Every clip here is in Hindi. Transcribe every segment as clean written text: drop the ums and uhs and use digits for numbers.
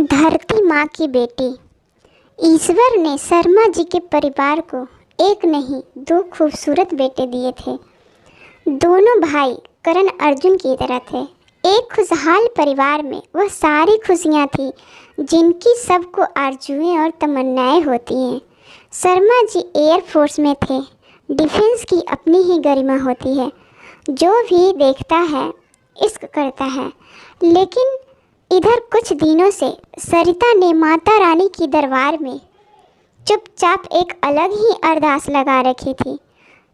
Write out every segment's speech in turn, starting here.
धरती माँ की बेटी। ईश्वर ने शर्मा जी के परिवार को एक नहीं दो खूबसूरत बेटे दिए थे। दोनों भाई करण अर्जुन की तरह थे। एक खुशहाल परिवार में वह सारी खुशियाँ थी जिनकी सबको आरजुएं और तमन्नाएं होती हैं। शर्मा जी एयरफोर्स में थे। डिफेंस की अपनी ही गरिमा होती है। जो भी देखता है इश्क करता है। लेकिन इधर कुछ दिनों से सरिता ने माता रानी की दरबार में चुपचाप एक अलग ही अरदास लगा रखी थी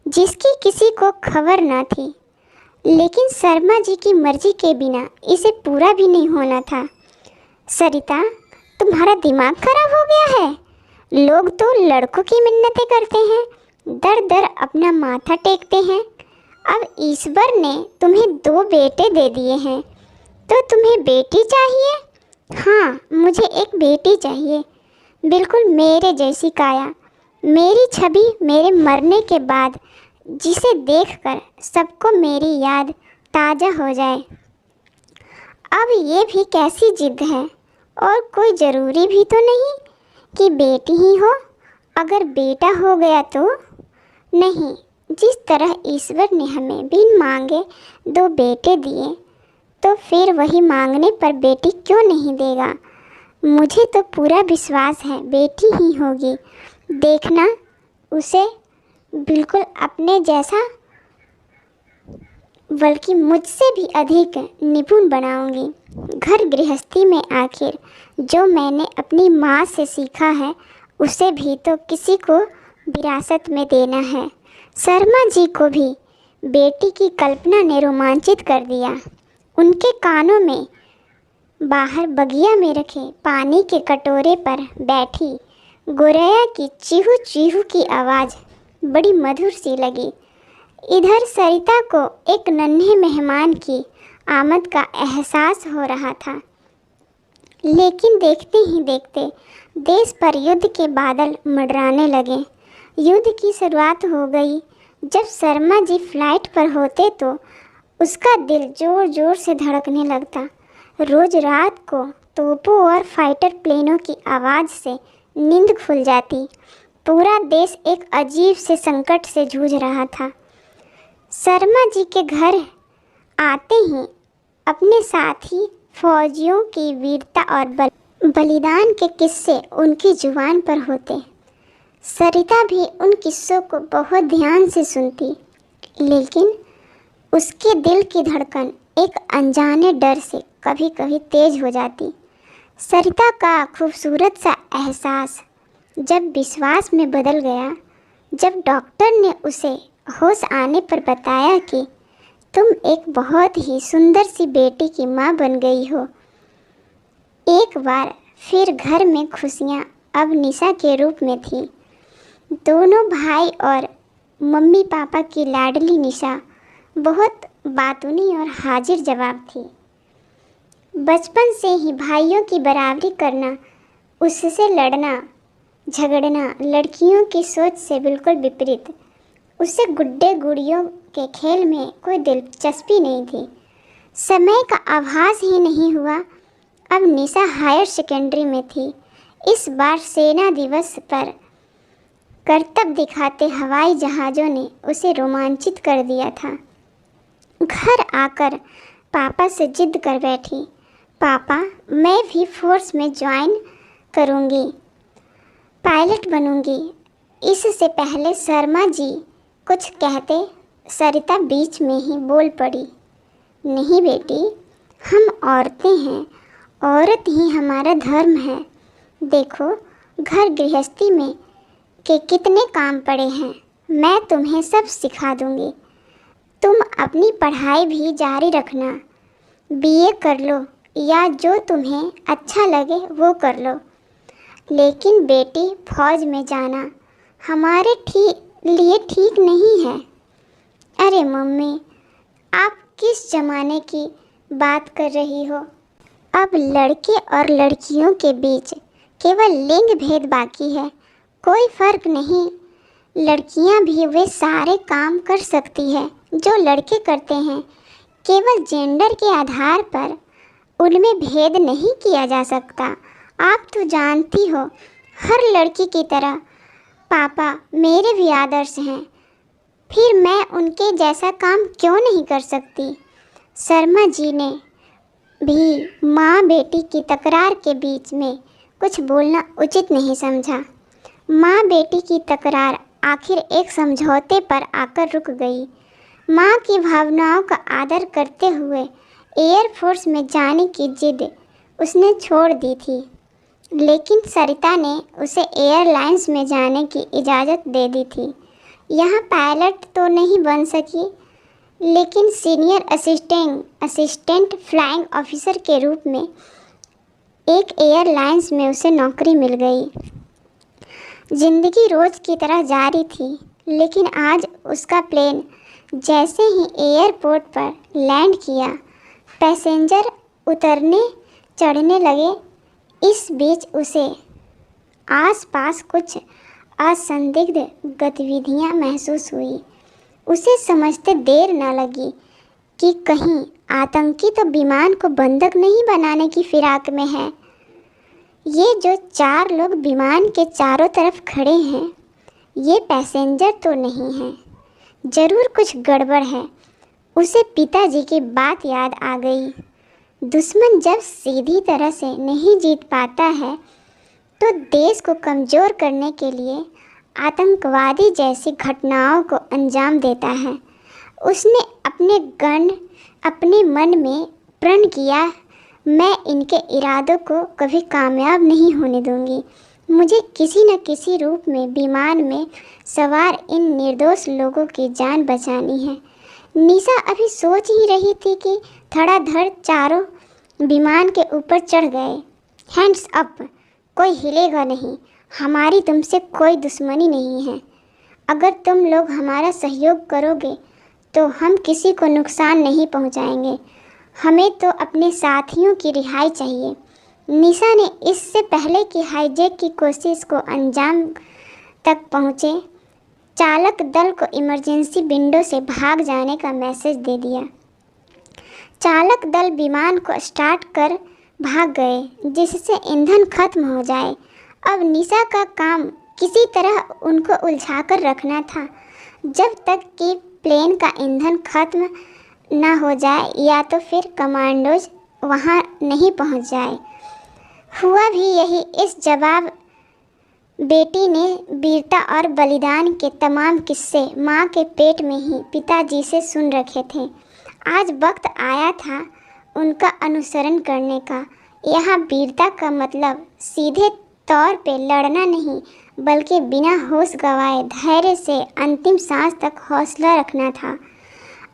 जिसकी किसी को खबर न थी। लेकिन शर्मा जी की मर्जी के बिना इसे पूरा भी नहीं होना था। सरिता, तुम्हारा दिमाग खराब हो गया है। लोग तो लड़कों की मिन्नतें करते हैं, दर दर अपना माथा टेकते हैं। अब ईश्वर ने तुम्हें 2 बेटे दे दिए हैं तो तुम्हें बेटी चाहिए। हाँ, मुझे एक बेटी चाहिए, बिल्कुल मेरे जैसी काया, मेरी छवि, मेरे मरने के बाद जिसे देखकर सबको मेरी याद ताज़ा हो जाए। अब ये भी कैसी जिद है, और कोई ज़रूरी भी तो नहीं कि बेटी ही हो। अगर बेटा हो गया तो नहीं। जिस तरह ईश्वर ने हमें बिन मांगे 2 बेटे दिए तो फिर वही मांगने पर बेटी क्यों नहीं देगा। मुझे तो पूरा विश्वास है बेटी ही होगी। देखना, उसे बिल्कुल अपने जैसा बल्कि मुझसे भी अधिक निपुण बनाऊंगी। घर गृहस्थी में आखिर जो मैंने अपनी माँ से सीखा है उसे भी तो किसी को विरासत में देना है। शर्मा जी को भी बेटी की कल्पना ने रोमांचित कर दिया। उनके कानों में बाहर बगिया में रखे पानी के कटोरे पर बैठी गोरैया की चीहू चीहू की आवाज़ बड़ी मधुर सी लगी। इधर सरिता को एक नन्हे मेहमान की आमद का एहसास हो रहा था। लेकिन देखते ही देखते देश पर युद्ध के बादल मंडराने लगे। युद्ध की शुरुआत हो गई। जब शर्मा जी फ्लाइट पर होते तो उसका दिल ज़ोर ज़ोर से धड़कने लगता। रोज़ रात को तोपों और फाइटर प्लेनों की आवाज़ से नींद खुल जाती। पूरा देश एक अजीब से संकट से जूझ रहा था। शर्मा जी के घर आते ही अपने साथी फौजियों की वीरता और बलिदान के किस्से उनकी जुबान पर होते। सरिता भी उन किस्सों को बहुत ध्यान से सुनती, लेकिन उसके दिल की धड़कन एक अनजाने डर से कभी कभी तेज हो जाती। सरिता का खूबसूरत सा एहसास जब विश्वास में बदल गया, जब डॉक्टर ने उसे होश आने पर बताया कि तुम एक बहुत ही सुंदर सी बेटी की माँ बन गई हो। एक बार फिर घर में खुशियाँ अब निशा के रूप में थी। दोनों भाई और मम्मी पापा की लाडली निशा बहुत बातूनी और हाजिर जवाब थी। बचपन से ही भाइयों की बराबरी करना, उससे लड़ना झगड़ना लड़कियों की सोच से बिल्कुल विपरीत। उसे गुड्डे गुड़ियों के खेल में कोई दिलचस्पी नहीं थी। समय का आभास ही नहीं हुआ। अब निशा हायर सेकेंडरी में थी। इस बार सेना दिवस पर करतब दिखाते हवाई जहाज़ों ने उसे रोमांचित कर दिया था। घर आकर पापा से जिद कर बैठी, पापा मैं भी फोर्स में ज्वाइन करूँगी, पायलट बनूँगी। इससे पहले शर्मा जी कुछ कहते, सरिता बीच में ही बोल पड़ी, नहीं बेटी, हम औरतें हैं, औरत ही हमारा धर्म है। देखो घर गृहस्थी में के कितने काम पड़े हैं, मैं तुम्हें सब सिखा दूँगी। तुम अपनी पढ़ाई भी जारी रखना, बीए कर लो या जो तुम्हें अच्छा लगे वो कर लो। लेकिन बेटी फौज में जाना हमारे लिए ठीक नहीं है। अरे मम्मी, आप किस ज़माने की बात कर रही हो? अब लड़के और लड़कियों के बीच केवल लिंग भेद बाकी है, कोई फ़र्क नहीं। लड़कियां भी वे सारे काम कर सकती है जो लड़के करते हैं। केवल जेंडर के आधार पर उनमें भेद नहीं किया जा सकता। आप तो जानती हो, हर लड़की की तरह पापा मेरे भी आदर्श हैं, फिर मैं उनके जैसा काम क्यों नहीं कर सकती। शर्मा जी ने भी माँ बेटी की तकरार के बीच में कुछ बोलना उचित नहीं समझा। माँ बेटी की तकरार आखिर एक समझौते पर आकर रुक गई। माँ की भावनाओं का आदर करते हुए एयरफोर्स में जाने की जिद उसने छोड़ दी थी, लेकिन सरिता ने उसे एयरलाइंस में जाने की इजाज़त दे दी थी। यहाँ पायलट तो नहीं बन सकी, लेकिन सीनियर असिस्टेंट फ्लाइंग ऑफिसर के रूप में एक एयरलाइंस में उसे नौकरी मिल गई। जिंदगी रोज़ की तरह जारी थी, लेकिन आज उसका प्लेन जैसे ही एयरपोर्ट पर लैंड किया, पैसेंजर उतरने चढ़ने लगे। इस बीच उसे आसपास कुछ असंदिग्ध गतिविधियां महसूस हुई। उसे समझते देर न लगी कि कहीं आतंकी तो विमान को बंधक नहीं बनाने की फिराक में है। ये जो 4 लोग विमान के चारों तरफ खड़े हैं, ये पैसेंजर तो नहीं हैं। ज़रूर कुछ गड़बड़ है। उसे पिताजी की बात याद आ गई। दुश्मन जब सीधी तरह से नहीं जीत पाता है तो देश को कमज़ोर करने के लिए आतंकवादी जैसी घटनाओं को अंजाम देता है। उसने अपने मन में प्रण किया, मैं इनके इरादों को कभी कामयाब नहीं होने दूंगी। मुझे किसी न किसी रूप में विमान में सवार इन निर्दोष लोगों की जान बचानी है। निशा अभी सोच ही रही थी कि धड़ाधड़ चारों विमान के ऊपर चढ़ गए। हैंड्स अप, कोई हिलेगा नहीं। हमारी तुमसे कोई दुश्मनी नहीं है। अगर तुम लोग हमारा सहयोग करोगे तो हम किसी को नुकसान नहीं पहुंचाएंगे। हमें तो अपने साथियों की रिहाई चाहिए। निशा ने इससे पहले कि हाईजैक की कोशिश को अंजाम तक पहुंचे, चालक दल को इमरजेंसी विंडो से भाग जाने का मैसेज दे दिया। चालक दल विमान को स्टार्ट कर भाग गए, जिससे ईंधन खत्म हो जाए। अब निशा का काम किसी तरह उनको उलझाकर रखना था, जब तक कि प्लेन का ईंधन खत्म ना हो जाए या तो फिर कमांडोज वहां नहीं पहुंच जाए। हुआ भी यही। इस जवाब बेटी ने वीरता और बलिदान के तमाम किस्से माँ के पेट में ही पिताजी से सुन रखे थे। आज वक्त आया था उनका अनुसरण करने का। यहाँ वीरता का मतलब सीधे तौर पे लड़ना नहीं, बल्कि बिना होश गंवाए धैर्य से अंतिम सांस तक हौसला रखना था।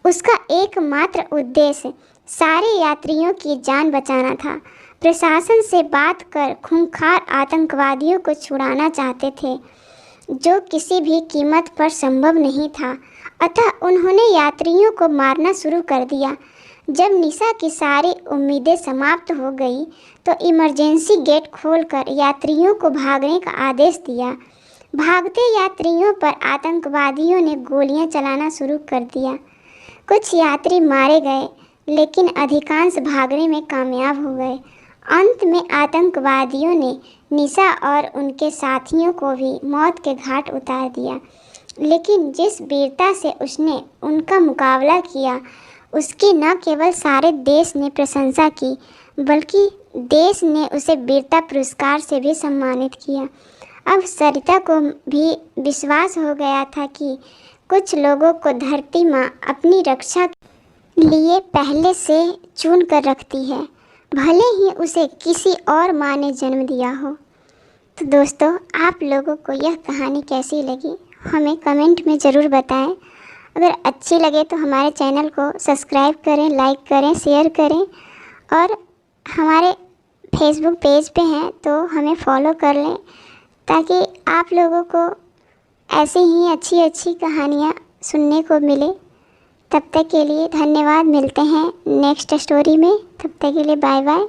उसका एकमात्र उद्देश्य सारे यात्रियों की जान बचाना था। प्रशासन से बात कर खूंखार आतंकवादियों को छुड़ाना चाहते थे, जो किसी भी कीमत पर संभव नहीं था। अतः उन्होंने यात्रियों को मारना शुरू कर दिया। जब निशा की सारी उम्मीदें समाप्त हो गई तो इमरजेंसी गेट खोलकर यात्रियों को भागने का आदेश दिया। भागते यात्रियों पर आतंकवादियों ने गोलियां चलाना शुरू कर दिया। कुछ यात्री मारे गए, लेकिन अधिकांश भागने में कामयाब हो गए। अंत में आतंकवादियों ने निशा और उनके साथियों को भी मौत के घाट उतार दिया। लेकिन जिस वीरता से उसने उनका मुकाबला किया, उसकी न केवल सारे देश ने प्रशंसा की, बल्कि देश ने उसे वीरता पुरस्कार से भी सम्मानित किया। अब सरिता को भी विश्वास हो गया था कि कुछ लोगों को धरती माँ अपनी रक्षा के लिए पहले से चुन कर रखती है, भले ही उसे किसी और माँ ने जन्म दिया हो। तो दोस्तों, आप लोगों को यह कहानी कैसी लगी हमें कमेंट में ज़रूर बताएं। अगर अच्छी लगे तो हमारे चैनल को सब्सक्राइब करें, लाइक करें, शेयर करें, और हमारे फेसबुक पेज पे हैं तो हमें फॉलो कर लें, ताकि आप लोगों को ऐसी ही अच्छी अच्छी कहानियाँ सुनने को मिले। तब तक के लिए धन्यवाद। मिलते हैं नेक्स्ट स्टोरी में। तब तक के लिए बाय बाय।